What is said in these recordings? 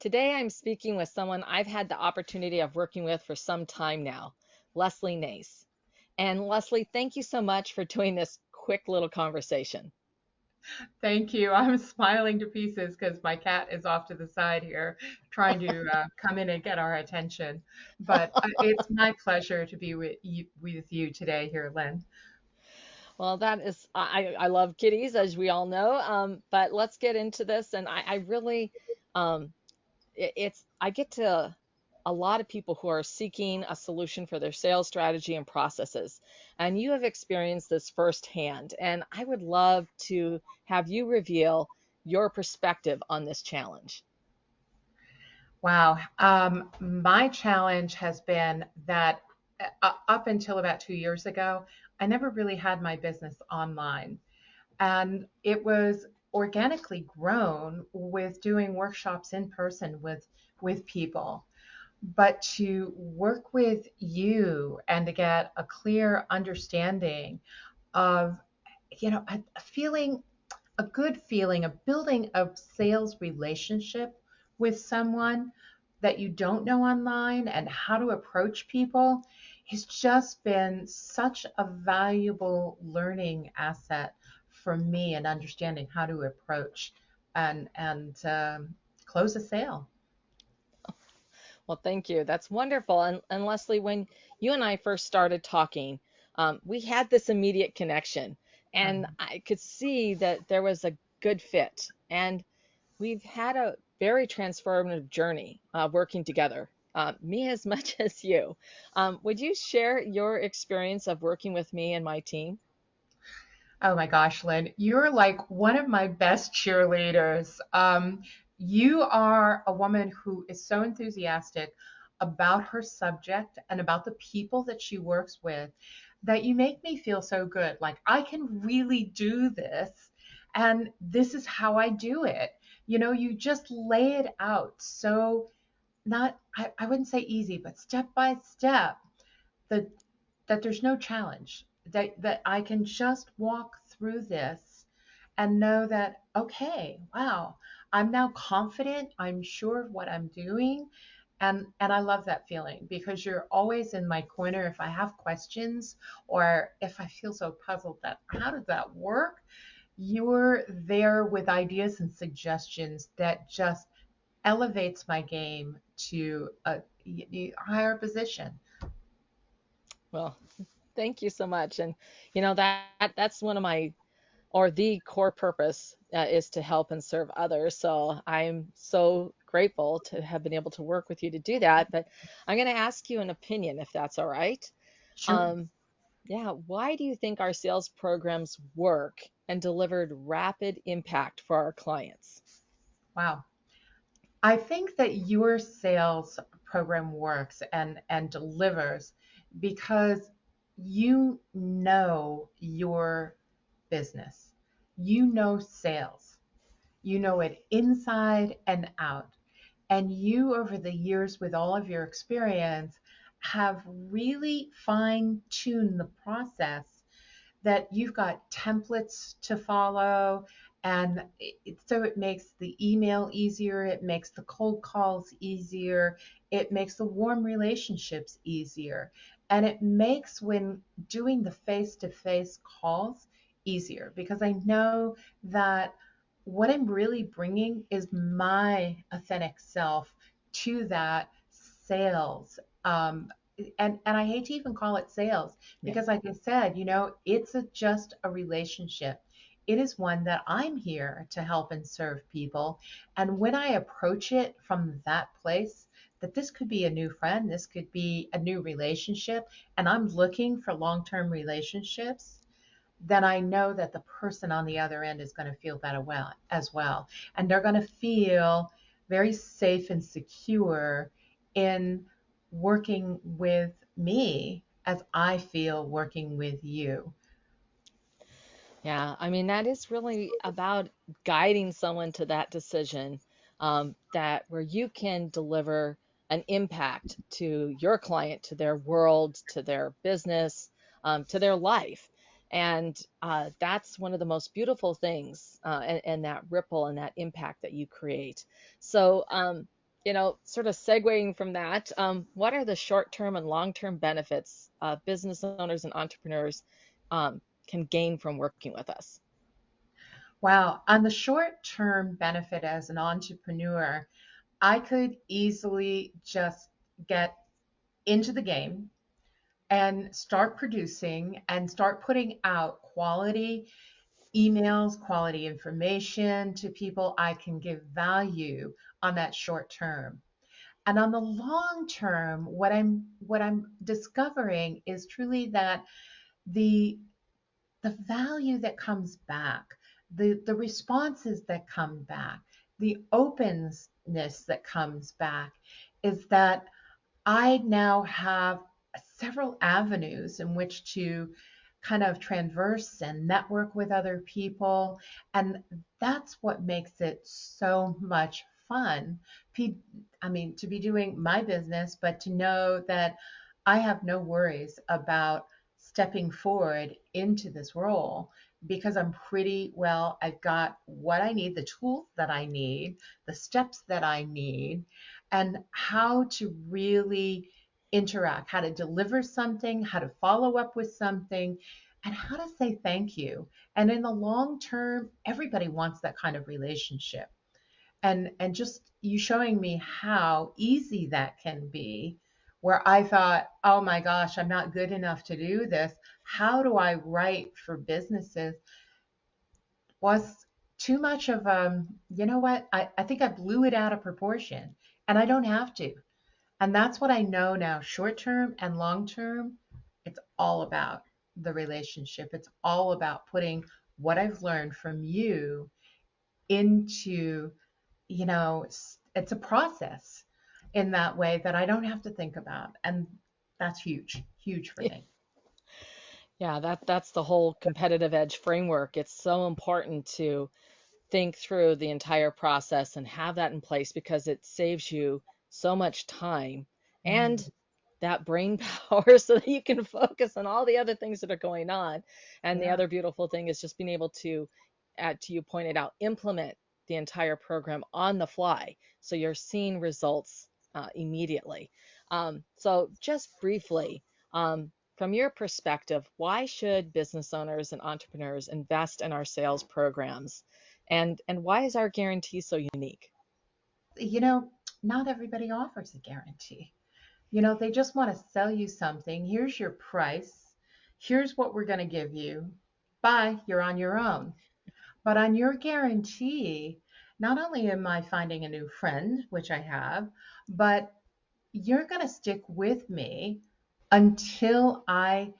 Today I'm speaking with someone I've had the opportunity of working with for some time now, Lesley Nase. And Lesley, thank you so much for doing this quick little conversation. Thank you. I'm smiling to pieces because my cat is off to the side here trying to come in and get our attention. But it's my pleasure to be with you today here, Lynn. Well, that is, I love kitties, as we all know. But let's get into this. And I really, um, I get to a lot of people who are seeking a solution for their sales strategy and processes. And you have experienced this firsthand. And I would love to have you reveal your perspective on this challenge. Wow. My challenge has been that up until about 2 years ago, I never really had my business online. And it was organically grown with doing workshops in person with people. But to work with you and to get a clear understanding of, a feeling, a good feeling of building a sales relationship with someone that you don't know online and how to approach people has just been such a valuable learning asset for me and understanding how to approach and close a sale. Well, thank you. That's wonderful. And Lesley, when you and I first started talking, we had this immediate connection, and Mhm. I could see that there was a good fit. And we've had a very transformative journey working together, me as much as you. Would you share your experience of working with me and my team? Oh my gosh, Lynn, you're like one of my best cheerleaders. You are a woman who is so enthusiastic about her subject and about the people that she works with that you make me feel so good. Like, I can really do this, and this is how I do it. You just lay it out so, not, I wouldn't say easy, but step by step, that there's no challenge, that I can just walk through this and know that, okay, wow, I'm now confident, I'm sure of what I'm doing. And I love that feeling because you're always in my corner if I have questions or if I feel so puzzled that how does that work? You're there with ideas and suggestions that just elevates my game to a higher position. Well, thank you so much. And that's one of my or the core purpose is to help and serve others. So I'm so grateful to have been able to work with you to do that. But I'm going to ask you an opinion if that's all right. Sure. Um, yeah, why do you think our sales programs work and delivered rapid impact for our clients? Wow. I think that your sales program works and delivers because you know your business. You know sales. You know it inside and out. And you, over the years, with all of your experience, have really fine tuned the process that you've got templates to follow. And so it makes the email easier, it makes the cold calls easier, it makes the warm relationships easier, and it makes when doing the face to face calls easier because I know that what I'm really bringing is my authentic self to that sales. And I hate to even call it sales Yeah. because, like I said, it's just a relationship. It is one that I'm here to help and serve people. And when I approach it from that place, that this could be a new friend, this could be a new relationship, and I'm looking for long term relationships, then I know that the person on the other end is going to feel that well as well. And they're going to feel very safe and secure in working with me as I feel working with you. Yeah, I mean, that is really about guiding someone to that decision, that where you can deliver an impact to your client, to their world, to their business, to their life. And that's one of the most beautiful things, and that ripple and that impact that you create. So, sort of segueing from that, what are the short-term and long-term benefits business owners and entrepreneurs can gain from working with us? Wow. On the short term benefit as an entrepreneur, I could easily just get into the game and start producing and start putting out quality emails, quality information to people I can give value on that short term. And on the long term, what I'm discovering is truly that the the value that comes back, the responses that come back, the openness that comes back is that I now have several avenues in which to kind of transverse and network with other people. And that's what makes it so much fun. I mean, to be doing my business, but to know that I have no worries about stepping forward into this role because I'm pretty well, I've got what I need, the tools that I need, the steps that I need, and how to really interact, how to deliver something, how to follow up with something, and how to say thank you. And in the long term, everybody wants that kind of relationship. And just you showing me how easy that can be, where I thought, oh my gosh, I'm not good enough to do this. How do I write for businesses? Was too much of you know what? I think I blew it out of proportion and I don't have to. And that's what I know now, short term and long term, it's all about the relationship. It's all about putting what I've learned from you into, it's a process in that way that I don't have to think about. And that's huge, huge for me. Yeah, that's the whole competitive edge framework. It's so important to think through the entire process and have that in place because it saves you so much time and Mm, that brain power so that you can focus on all the other things that are going on. And the yeah. other beautiful thing is just being able to, to you pointed out, implement the entire program on the fly. So you're seeing results immediately. So just briefly, from your perspective, why should business owners and entrepreneurs invest in our sales programs? And why is our guarantee so unique? You know, not everybody offers a guarantee. They just want to sell you something. Here's your price. Here's what we're going to give you. Bye, you're on your own. But on your guarantee, not only am I finding a new friend, which I have, but you're going to stick with me until I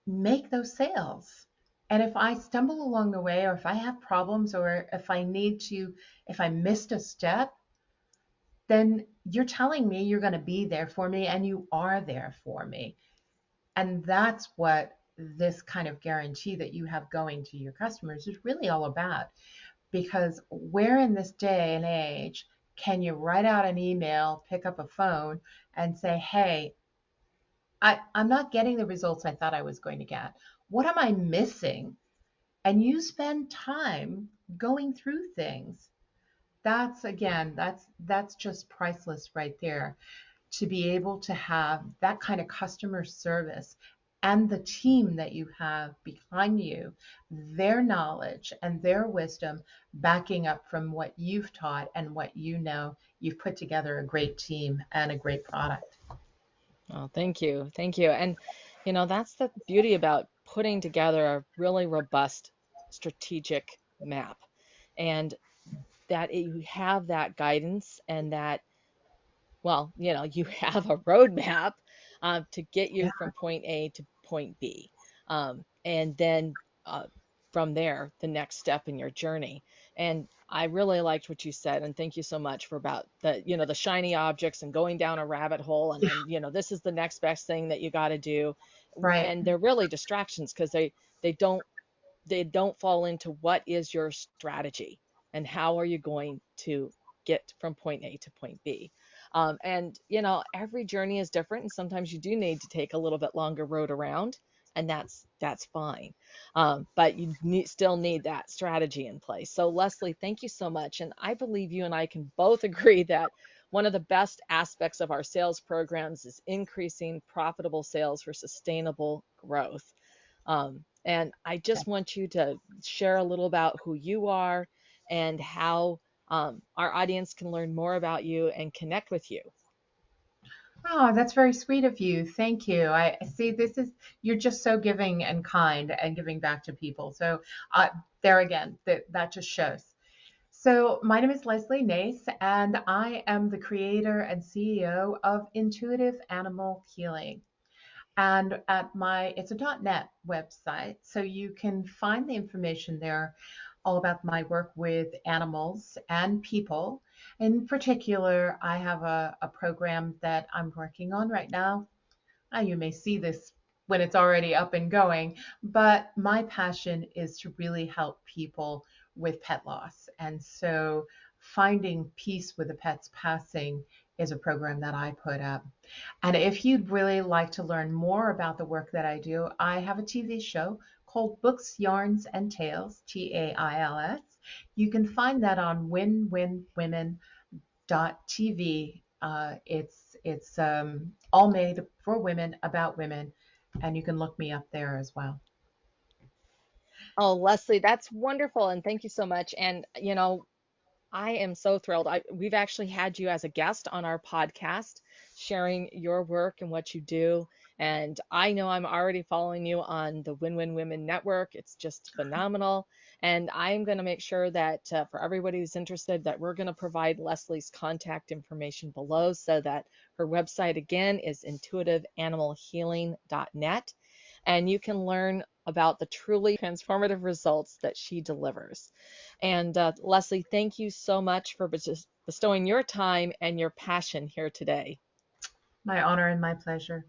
make those sales. And if I stumble along the way, or if I have problems, or if I missed a step, then you're telling me you're going to be there for me and you are there for me. And that's what this kind of guarantee that you have going to your customers is really all about. Because where in this day and age can you write out an email, pick up a phone, and say, hey, I'm not getting the results I thought I was going to get. What am I missing? And you spend time going through things. That's again, that's just priceless right there, to be able to have that kind of customer service and the team that you have behind you, their knowledge and their wisdom backing up from what you've taught and what you know, you've put together a great team and a great product. Oh, thank you. Thank you. And, that's the beauty about putting together a really robust strategic map and that you have that guidance and that, well, you have a roadmap to get you Yeah, from point A to point B. And then from there, the next step in your journey. And I really liked what you said, and thank you so much for about the shiny objects and going down a rabbit hole, and yeah, this is the next best thing that you got to do, right. and they're really distractions because they don't they don't fall into what is your strategy and how are you going to get from point A to point B. And every journey is different, and sometimes you do need to take a little bit longer road around, and that's fine. But you still need that strategy in place. So Lesley, thank you so much, and I believe you and I can both agree that one of the best aspects of our sales programs is increasing profitable sales for sustainable growth. And I just want you to share a little about who you are and how our audience can learn more about you and connect with you. Oh, that's very sweet of you. Thank you. I see this is, you're just so giving and kind and giving back to people. So, there again, that just shows. So, my name is Lesley Nase, and I am the creator and CEO of Intuitive Animal Healing. And at my, it's a .net website, so you can find the information there all about my work with animals and people. In particular, I have a program that I'm working on right now. You may see this when it's already up and going, but my passion is to really help people with pet loss. And so finding peace with a pet's passing is a program that I put up. And if you'd really like to learn more about the work that I do, I have a TV show called Books, Yarns, and Tales, TAILS. You can find that on winwinwomen.tv. It's all made for women, about women, and you can look me up there as well. Oh, Lesley, that's wonderful. And thank you so much. And, I am so thrilled. We've actually had you as a guest on our podcast, sharing your work and what you do. And I know I'm already following you on the Win Win Women Network. It's just phenomenal. And I'm going to make sure that for everybody who's interested, that we're going to provide Lesley's contact information below so that her website again is intuitiveanimalhealing.net. And you can learn about the truly transformative results that she delivers. And Lesley, thank you so much for bestowing your time and your passion here today. My honor and my pleasure.